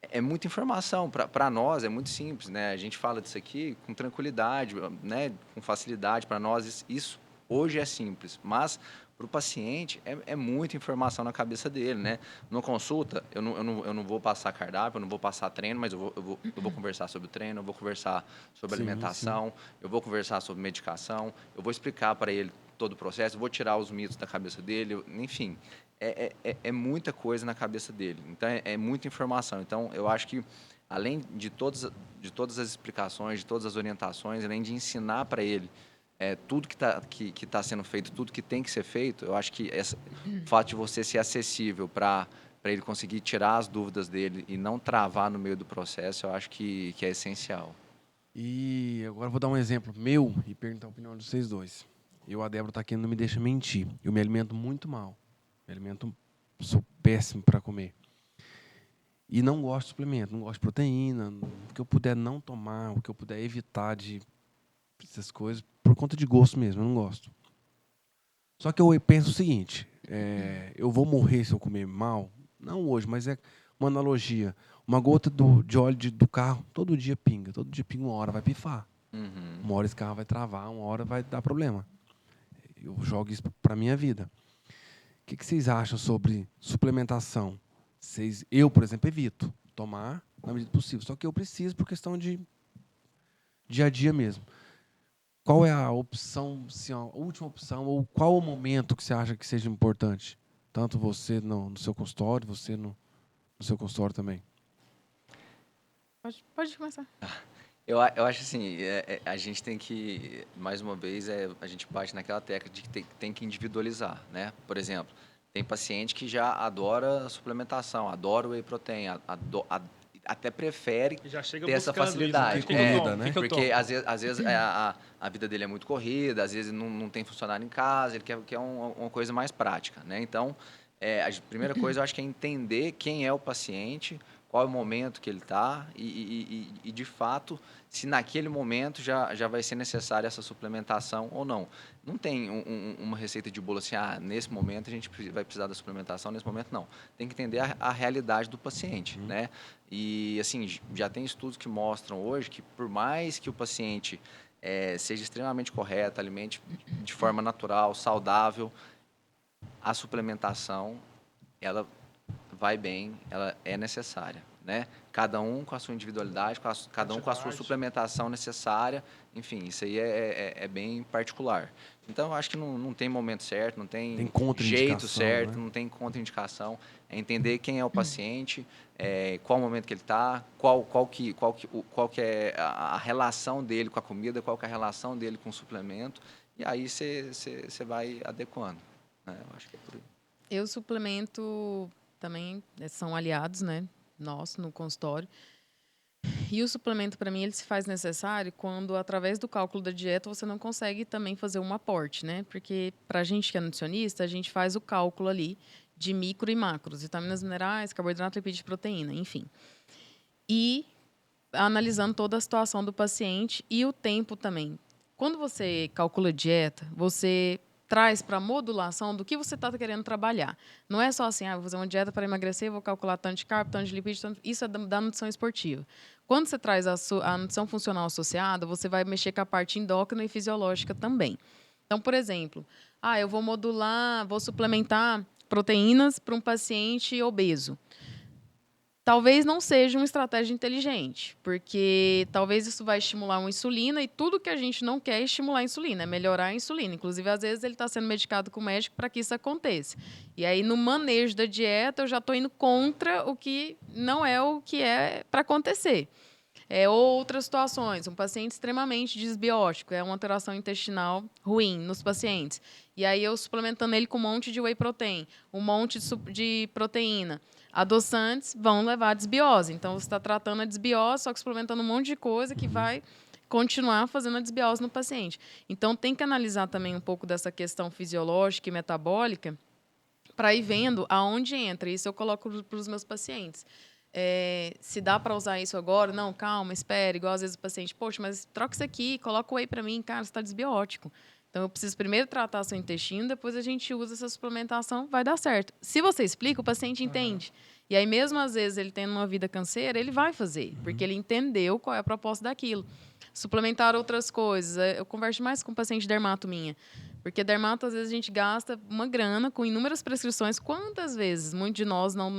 é muita informação. Para nós é muito simples, né? A gente fala disso aqui com tranquilidade, né? Com facilidade. Para nós isso hoje é simples, mas para o paciente é muita informação na cabeça dele, né? Numa consulta, eu não vou passar cardápio, eu não vou passar treino, mas eu vou conversar sobre o treino, eu vou conversar sobre Sim, alimentação, eu vou conversar sobre medicação, eu vou explicar para ele todo o processo, eu vou tirar os mitos da cabeça dele, enfim. É muita coisa na cabeça dele. Então, é muita informação. Então, eu acho que, além de todas as explicações, de todas as orientações, além de ensinar para ele tudo que tá sendo feito, tudo que tem que ser feito, eu acho que o fato de você ser acessível para ele conseguir tirar as dúvidas dele e não travar no meio do processo, eu acho que é essencial. E agora eu vou dar um exemplo meu e perguntar a opinião de vocês dois. A Débora tá aqui, não me deixa mentir. Eu me alimento muito mal. Sou péssimo para comer. E não gosto de suplemento, não gosto de proteína. O que eu puder não tomar, o que eu puder evitar de essas coisas, por conta de gosto mesmo, eu não gosto. Só que eu penso o seguinte, eu vou morrer se eu comer mal? Não hoje, mas é uma analogia. Uma gota de óleo do carro, todo dia pinga, uma hora vai pifar. Uhum. Uma hora esse carro vai travar, uma hora vai dar problema. Eu jogo isso para minha vida. O que vocês acham sobre suplementação? Eu, por exemplo, evito tomar na medida possível. Só que eu preciso por questão de dia a dia mesmo. Qual é a opção, assim, a última opção, ou qual o momento que você acha que seja importante? Tanto você no seu consultório, você no seu consultório também. Pode começar. Eu acho assim, a gente tem que, mais uma vez, a gente bate naquela tecla de que tem que individualizar, né? Por exemplo, tem paciente que já adora suplementação, adora o whey protein, até prefere E já chega ter essa buscando facilidade. isso, né? Que eu Corrida, tomo? né? Que eu Porque tomo? às vezes a vida dele é muito corrida, às vezes não tem funcionário em casa, ele quer uma coisa mais prática, né? Então, a primeira coisa eu acho que é entender quem é o paciente, qual é o momento que ele está e, de fato, se naquele momento já vai ser necessária essa suplementação ou não. Não tem uma receita de bolo assim, nesse momento a gente vai precisar da suplementação, nesse momento não. Tem que entender a realidade do paciente, né? E, assim, já tem estudos que mostram hoje que por mais que o paciente seja extremamente correto, alimente de forma natural, saudável, a suplementação, ela vai bem, ela é necessária, né? Cada um com a sua individualidade, cada um com a sua Quantidade. suplementação necessária, enfim, isso aí é bem particular. Então, eu acho que não tem momento certo, não tem Tem contraindicação, jeito certo, né? não tem contraindicação. É entender quem é o paciente, qual o momento que ele está, qual que é a relação dele com a comida, qual que é a relação dele com o suplemento, e aí você vai adequando, né? Eu acho que é por aí. Eu suplemento também, são aliados, né? Nosso, no consultório. E o suplemento, para mim, ele se faz necessário quando, através do cálculo da dieta, você não consegue também fazer um aporte, né? Porque, para a gente que é nutricionista, a gente faz o cálculo ali de micro e macros, vitaminas minerais, carboidrato, lipídio e proteína, enfim. E analisando toda a situação do paciente e o tempo também. Quando você calcula dieta, você traz para a modulação do que você está querendo trabalhar. Não é só assim, vou fazer uma dieta para emagrecer, vou calcular tanto de carbo, tanto de lipídio, tanto... Isso é da nutrição esportiva. Quando você traz a nutrição funcional associada, você vai mexer com a parte endócrina e fisiológica também. Então, por exemplo, eu vou modular, vou suplementar proteínas para um paciente obeso. Talvez não seja uma estratégia inteligente, porque talvez isso vai estimular uma insulina e tudo que a gente não quer é estimular a insulina, é melhorar a insulina. Inclusive, às vezes, ele está sendo medicado com o médico para que isso aconteça. E aí, no manejo da dieta, eu já estou indo contra o que não é o que é para acontecer. Outras situações, um paciente extremamente desbiótico, é uma alteração intestinal ruim nos pacientes. E aí eu suplementando ele com um monte de whey protein, um monte de proteína. Adoçantes vão levar à desbiose. Então, você está tratando a desbiose, só que suplementando um monte de coisa que vai continuar fazendo a desbiose no paciente. Então, tem que analisar também um pouco dessa questão fisiológica e metabólica para ir vendo aonde entra. Isso eu coloco para os meus pacientes. Se dá para usar isso agora? Não, calma, espere. Igual às vezes o paciente, poxa, mas troca isso aqui, coloca o whey para mim. Cara, você está desbiótico. Então, eu preciso primeiro tratar seu intestino, depois a gente usa essa suplementação, vai dar certo. Se você explica, o paciente entende. E aí, mesmo às vezes, ele tendo uma vida canseira, ele vai fazer, porque ele entendeu qual é a proposta daquilo. Suplementar outras coisas. Eu converso mais com paciente dermato minha. Porque dermato, às vezes, a gente gasta uma grana com inúmeras prescrições. Quantas vezes? Muitos de nós não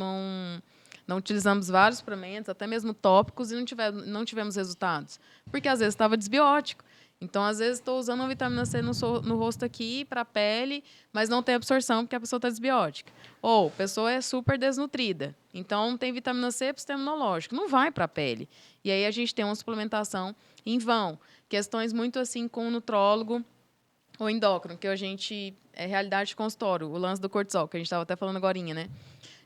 utilizamos vários suplementos, até mesmo tópicos, e não tivemos resultados. Porque, às vezes, estava desbiótico. Então, às vezes, estou usando uma vitamina C no rosto aqui, para a pele, mas não tem absorção porque a pessoa está desbiótica. Ou a pessoa é super desnutrida. Então, tem vitamina C para o sistema imunológico. Não vai para a pele. E aí, a gente tem uma suplementação em vão. Questões muito assim com o nutrólogo ou endócrino, que a gente... É realidade de consultório, o lance do cortisol, que a gente estava até falando agorinha, né?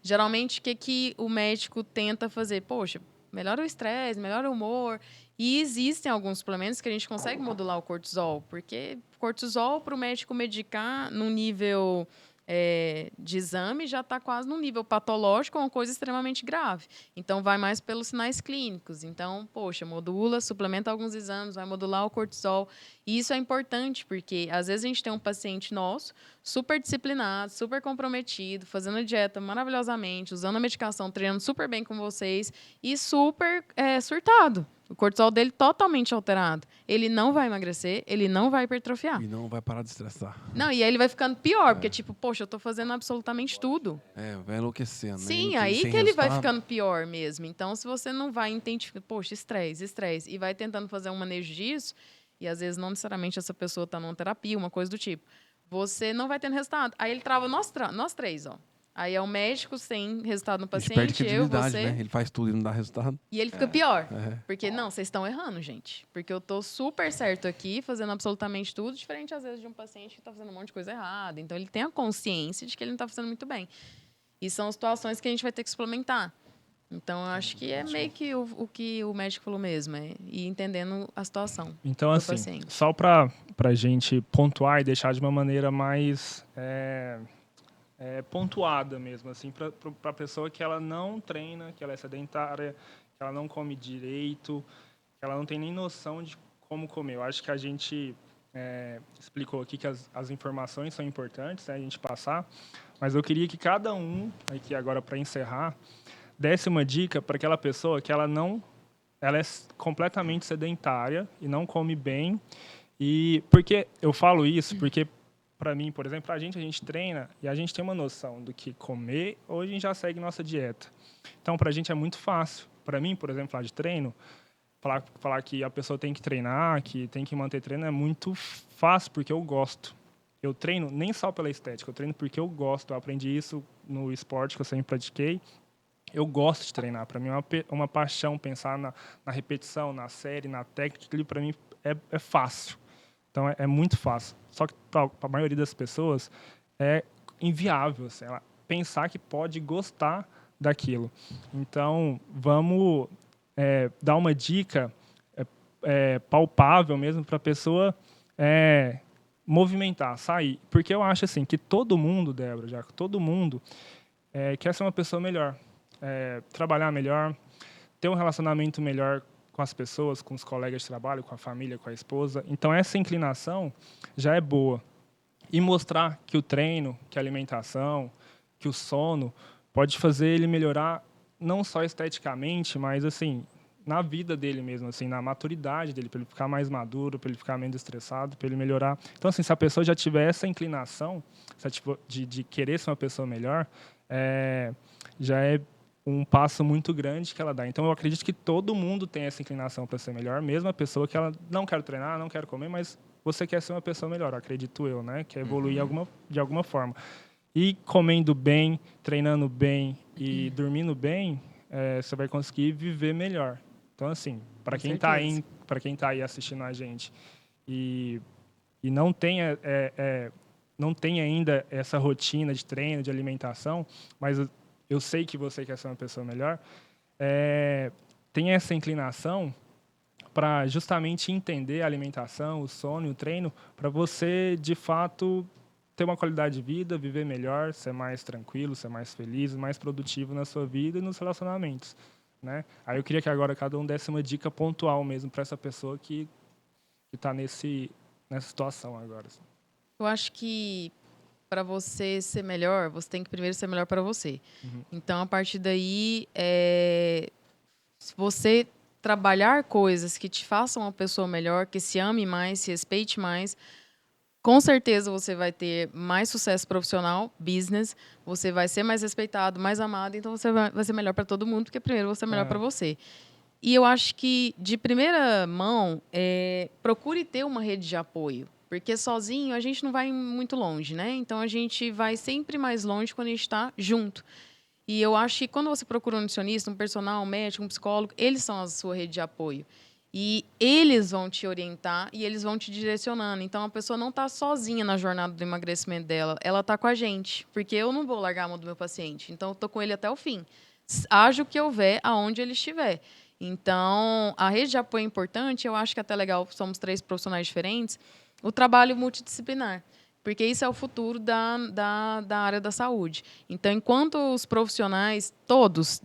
Geralmente, o que o médico tenta fazer? Poxa, melhora o estresse, melhora o humor. E existem alguns suplementos que a gente consegue modular o cortisol, porque cortisol, para o médico medicar no nível de exame, já está quase num nível patológico, uma coisa extremamente grave. Então, vai mais pelos sinais clínicos. Então, poxa, modula, suplementa alguns exames, vai modular o cortisol. E isso é importante, porque às vezes a gente tem um paciente nosso super disciplinado, super comprometido, fazendo a dieta maravilhosamente, usando a medicação, treinando super bem com vocês e super surtado. O cortisol dele totalmente alterado. Ele não vai emagrecer, ele não vai hipertrofiar. E não vai parar de estressar. Não, e aí ele vai ficando pior, porque tipo, poxa, eu tô fazendo absolutamente tudo. Vai enlouquecendo. Sim, né? aí Sem que ele vai resultado. ficando pior mesmo. Então, se você não vai identificar, poxa, estresse, e vai tentando fazer um manejo disso, e às vezes não necessariamente essa pessoa tá numa terapia, uma coisa do tipo, você não vai tendo resultado. Aí ele trava nós três, ó. Aí é o médico sem resultado no A gente perde paciente, eu, credibilidade, você. né? Ele faz tudo e não dá resultado. E ele fica pior. É. Porque, não, vocês estão errando, gente. Porque eu tô super certo aqui, fazendo absolutamente tudo, diferente, às vezes, de um paciente que tá fazendo um monte de coisa errada. Então, ele tem a consciência de que ele não tá fazendo muito bem. E são situações que a gente vai ter que suplementar. Então, eu acho que é meio que o que o médico falou mesmo, ir entendendo a situação Então, do assim, paciente. só para a gente pontuar e deixar de uma maneira mais pontuada mesmo, assim, para a pessoa que ela não treina, que ela é sedentária, que ela não come direito, que ela não tem nem noção de como comer. Eu acho que a gente explicou aqui que as informações são importantes, né, a gente passar, mas eu queria que cada um, aqui agora para encerrar, desse uma dica para aquela pessoa que ela é completamente sedentária e não come bem. E porque eu falo isso? Porque para mim, por exemplo, a gente treina e a gente tem uma noção do que comer ou a gente já segue nossa dieta. Então, para a gente é muito fácil. Para mim, por exemplo, lá de treino, falar que a pessoa tem que treinar, que tem que manter treino é muito fácil porque eu gosto. Eu treino nem só pela estética, eu treino porque eu gosto. Eu aprendi isso no esporte que eu sempre pratiquei. Eu gosto de treinar. Para mim é uma paixão pensar na repetição, na série, na técnica. Aquilo para mim é fácil. Então, é muito fácil. Só que para a maioria das pessoas é inviável assim, ela pensar que pode gostar daquilo. Então, vamos dar uma dica palpável mesmo para a pessoa movimentar, sair. Porque eu acho assim que todo mundo, Débora, já todo mundo quer ser uma pessoa melhor. Trabalhar melhor, ter um relacionamento melhor com as pessoas, com os colegas de trabalho, com a família, com a esposa. Então, essa inclinação já é boa. E mostrar que o treino, que a alimentação, que o sono pode fazer ele melhorar não só esteticamente, mas assim, na vida dele mesmo, assim, na maturidade dele, para ele ficar mais maduro, para ele ficar menos estressado, para ele melhorar. Então, assim, se a pessoa já tiver essa inclinação de querer ser uma pessoa melhor, já é um passo muito grande que ela dá. Então, eu acredito que todo mundo tem essa inclinação para ser melhor, mesmo a pessoa que ela não quer treinar, não quer comer, mas você quer ser uma pessoa melhor, acredito eu, né? Quer evoluir de alguma forma. E comendo bem, treinando bem e dormindo bem, você vai conseguir viver melhor. Então, assim, para Com quem está certeza. aí assistindo a gente e não tem, não tem ainda essa rotina de treino, de alimentação, mas eu sei que você quer ser uma pessoa melhor, tem essa inclinação para justamente entender a alimentação, o sono e o treino, para você, de fato, ter uma qualidade de vida, viver melhor, ser mais tranquilo, ser mais feliz, mais produtivo na sua vida e nos relacionamentos, né? Aí eu queria que agora cada um desse uma dica pontual mesmo para essa pessoa que está nessa situação agora. Assim. Eu acho que para você ser melhor, você tem que primeiro ser melhor para você. Então, a partir daí, se você trabalhar coisas que te façam uma pessoa melhor, que se ame mais, se respeite mais, com certeza você vai ter mais sucesso profissional, business, você vai ser mais respeitado, mais amado, então você vai ser melhor para todo mundo, porque primeiro você é melhor para você. E eu acho que, de primeira mão, procure ter uma rede de apoio. Porque sozinho a gente não vai muito longe, né? Então a gente vai sempre mais longe quando a gente está junto. E eu acho que quando você procura um nutricionista, um personal, um médico, um psicólogo, eles são a sua rede de apoio. E eles vão te orientar e eles vão te direcionando. Então a pessoa não está sozinha na jornada do emagrecimento dela, ela está com a gente. Porque eu não vou largar a mão do meu paciente. Então eu estou com ele até o fim. Haja o que houver, aonde ele estiver. Então, a rede de apoio é importante. Eu acho que é até legal, somos 3 profissionais diferentes. O trabalho multidisciplinar, porque isso é o futuro da área da saúde. Então, enquanto os profissionais, todos,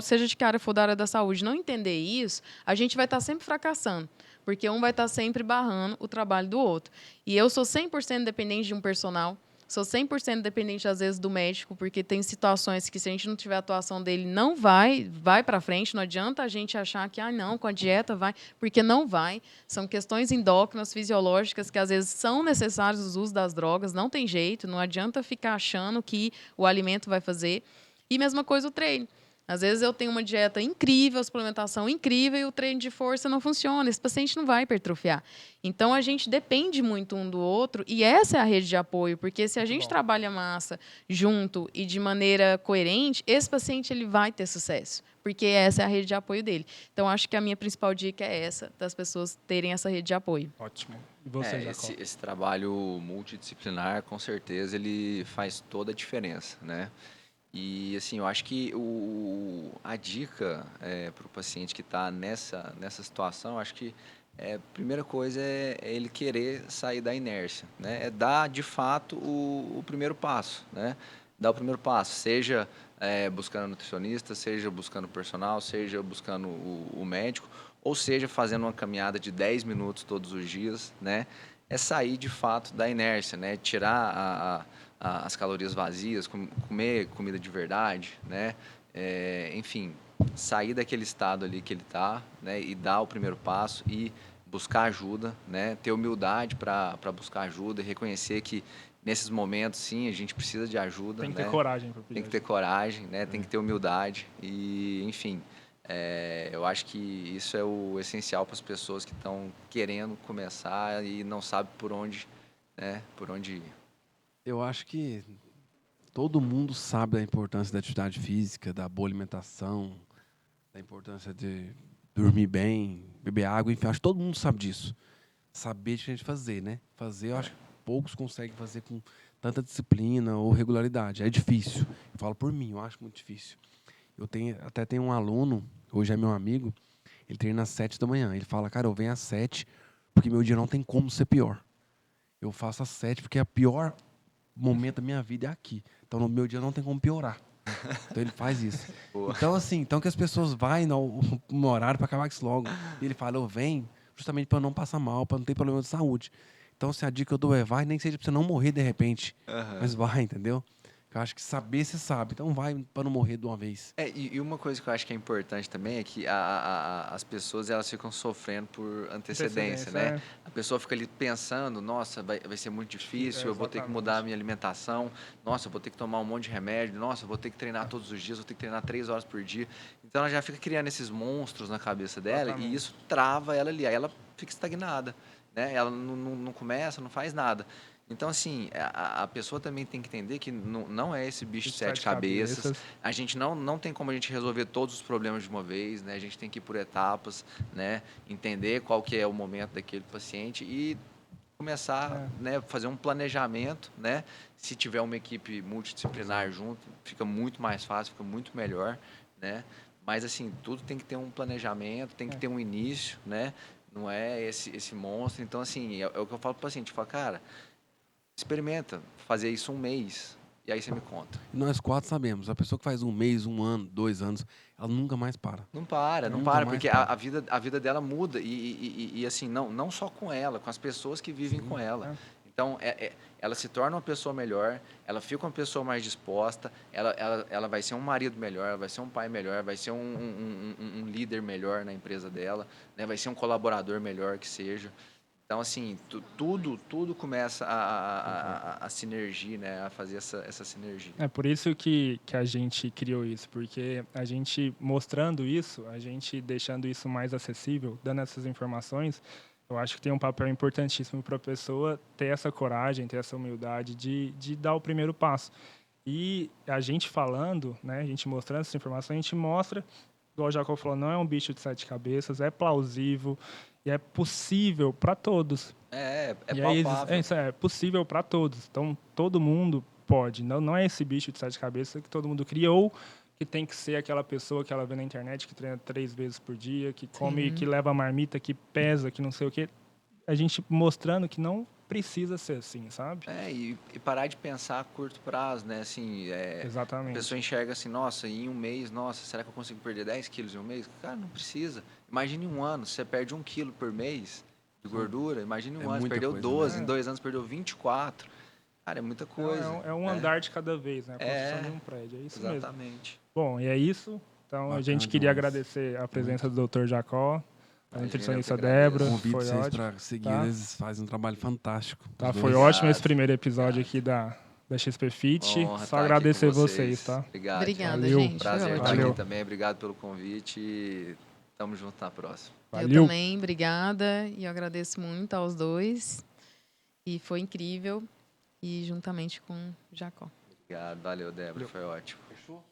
seja de que área for da área da saúde, não entender isso, a gente vai estar sempre fracassando, porque um vai estar sempre barrando o trabalho do outro. E eu sou 100% dependente de um personal, sou 100% dependente, às vezes, do médico, porque tem situações que, se a gente não tiver a atuação dele, não vai para frente. Não adianta a gente achar que, não, com a dieta vai, porque não vai. São questões endócrinas, fisiológicas, que, às vezes, são necessários o uso das drogas. Não tem jeito, não adianta ficar achando que o alimento vai fazer. E mesma coisa o treino. Às vezes eu tenho uma dieta incrível, suplementação incrível, e o treino de força não funciona. Esse paciente não vai hipertrofiar. Então, a gente depende muito um do outro, e essa é a rede de apoio, porque se a gente trabalha massa junto e de maneira coerente, esse paciente ele vai ter sucesso, porque essa é a rede de apoio dele. Então, acho que a minha principal dica é essa, das pessoas terem essa rede de apoio. Ótimo. E você, Jacó? Esse trabalho multidisciplinar, com certeza, ele faz toda a diferença, né? E, assim, eu acho que a dica para o paciente que está nessa situação, eu acho que a primeira coisa é ele querer sair da inércia, né? É dar, de fato, o primeiro passo, né? Dar o primeiro passo, seja buscando nutricionista, seja buscando personal, seja buscando o médico, ou seja, fazendo uma caminhada de 10 minutos todos os dias, né? É sair, de fato, da inércia, né? Tirar as calorias vazias, comer comida de verdade, né? Enfim, sair daquele estado ali que ele está, né? E dar o primeiro passo e buscar ajuda, né? Ter humildade para buscar ajuda e reconhecer que nesses momentos, sim, a gente precisa de ajuda. Tem que ter né? coragem para pedir Tem que ter coragem, né? Tem que ter humildade e, enfim, eu acho que isso é o essencial para as pessoas que estão querendo começar e não sabem por onde, né? Por onde ir. Eu acho que todo mundo sabe da importância da atividade física, da boa alimentação, da importância de dormir bem, beber água, enfim, acho que todo mundo sabe disso. Saber de a gente fazer, né? Fazer, eu acho que poucos conseguem fazer com tanta disciplina ou regularidade. É difícil. Eu falo por mim, eu acho muito difícil. Até tenho um aluno, hoje é meu amigo, ele treina às 7 da manhã. Ele fala, cara, eu venho às 7 porque meu dia não tem como ser pior. Eu faço às 7 porque a pior momento da minha vida é aqui. Então, no meu dia não tem como piorar. Então, ele faz isso. Boa. Então que as pessoas vão no horário para acabar com isso logo. E ele fala, eu venho justamente para não passar mal, para não ter problema de saúde. Então, se a dica que eu dou é vai, nem que seja para você não morrer de repente. Mas vai, entendeu? Eu acho que saber, você sabe. Então, vai para não morrer de uma vez. E uma coisa que eu acho que é importante também é que as pessoas elas ficam sofrendo por antecedência, né? A pessoa fica ali pensando, nossa, vai ser muito difícil, eu vou ter que mudar a minha alimentação, nossa, eu vou ter que tomar um monte de remédio, nossa, eu vou ter que treinar todos os dias, vou ter que treinar 3 horas por dia. Então, ela já fica criando esses monstros na cabeça dela e isso trava ela ali, aí ela fica estagnada, né? Ela não começa, não faz nada. Então, assim, a pessoa também tem que entender que não é esse bicho de 7 cabeças. A gente não tem como a gente resolver todos os problemas de uma vez, né? A gente tem que ir por etapas, né? Entender qual que é o momento daquele paciente e começar, né, fazer um planejamento, né? Se tiver uma equipe multidisciplinar junto, fica muito mais fácil, fica muito melhor, né? Mas, assim, tudo tem que ter um planejamento, tem que ter um início, né? Não é esse monstro. Então, assim, é o que eu falo para o paciente. Eu falo, cara, experimenta fazer isso um mês e aí você me conta. Nós 4 sabemos, a pessoa que faz 1 mês, 1 ano, 2 anos, ela nunca mais para. Não para, não Nunca para, mais porque para. a vida dela muda e assim, não só com ela, com as pessoas que vivem com ela. Então, ela se torna uma pessoa melhor, ela fica uma pessoa mais disposta, ela vai ser um marido melhor, ela vai ser um pai melhor, vai ser um líder melhor na empresa dela, né? Vai ser um colaborador melhor que seja. Então, assim, tudo começa a sinergia, né? A fazer essa sinergia. É por isso que a gente criou isso, porque a gente mostrando isso, a gente deixando isso mais acessível, dando essas informações, eu acho que tem um papel importantíssimo para a pessoa ter essa coragem, ter essa humildade de dar o primeiro passo. E a gente falando, né, a gente mostrando essa informação, a gente mostra, igual o Jacó falou, não é um bicho de 7 cabeças, é plausível e é possível para todos. É E aí, palpável. isso é possível para todos. Então, todo mundo pode. Não é esse bicho de 7 cabeças que todo mundo cria, ou que tem que ser aquela pessoa que ela vê na internet, que treina 3 vezes por dia, que come, que leva marmita, que pesa, que não sei o quê. A gente mostrando que não precisa ser assim, sabe? E parar de pensar a curto prazo, né? Assim, a Exatamente. pessoa enxerga assim, nossa, em um mês, nossa, será que eu consigo perder 10 quilos em um mês? Cara, não precisa. Imagine um ano, você perde 1 quilo por mês de gordura. Imagine um ano, você perdeu coisa, 12, né? em 2 anos perdeu 24. Cara, é muita coisa. É um andar de cada vez, né? A construção de um prédio. É isso mesmo. Exatamente. Bom, e é isso. Então, Bacana a gente queria demais. agradecer a presença do Dr. Jacó, a Imagina, nutricionista eu que agradeço. Débora. Convido Foi vocês ótimo. para seguir, tá? eles fazem um trabalho fantástico. Tá, os foi dois. ótimo esse Obrigado. primeiro episódio Obrigado. aqui da XP Fit. Honra Só estar aqui agradecer com vocês, tá? Obrigado. Obrigada, Valeu. gente. Prazer Foi estar ótimo. Valeu. aqui também. Obrigado pelo convite e tamo junto na próxima. Eu Valeu. também, obrigada. E eu agradeço muito aos dois. E foi incrível. E juntamente com Jacó. Obrigado. Valeu, Débora. Foi ótimo. Fechou?